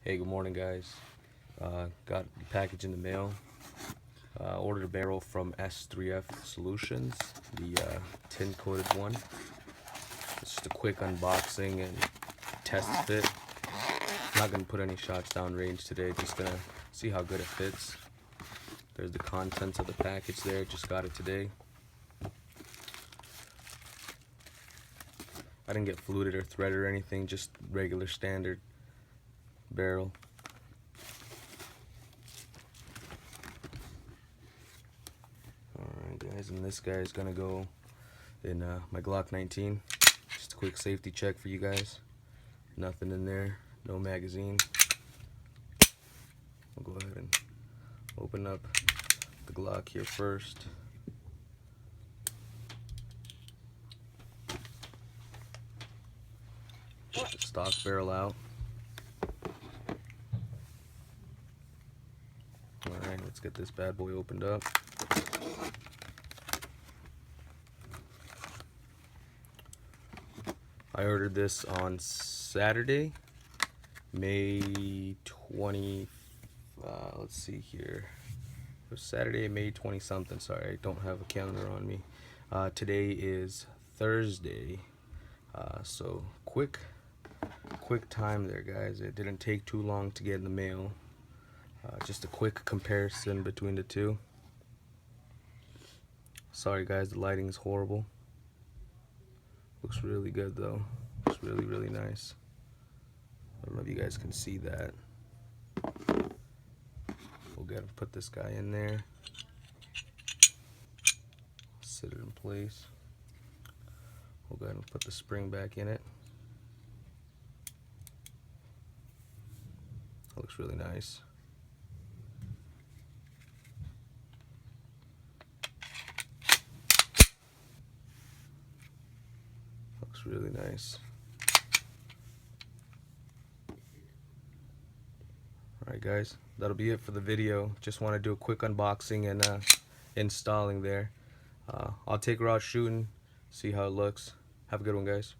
Hey, good morning, guys. Got the package in the mail. Ordered a barrel from S3Fsolutions, the tin coated one. It's just a quick unboxing and test fit. Not gonna put any shots down range today, just gonna see how good it fits. There's the contents of the package there, just got it today. I didn't get fluted or threaded or anything, just regular standard barrel. Alright guys, and this guy is gonna go in my Glock 19. Just a quick safety check for you guys. Nothing in there, no magazine. We'll go ahead and open up the Glock here first. Get the stock barrel out. Alright, let's get this bad boy opened up. I ordered this on Saturday, May 20, let's see here. It was Saturday, May 20 something, sorry, I don't have a calendar on me. Today is Thursday, so quick time there, guys. It didn't take too long to get in the mail. Just a quick comparison between the two. Sorry guys, the lighting is horrible. Looks really good though. Looks really nice. I don't know if you guys can see that. We'll go ahead and put this guy in there. Sit it in place. We'll go ahead and put the spring back in it. That looks really nice. Looks really nice. Alright guys, that'll be it for the video. Just want to do a quick unboxing and installing there. I'll take her out shooting, see how it looks. Have a good one, guys.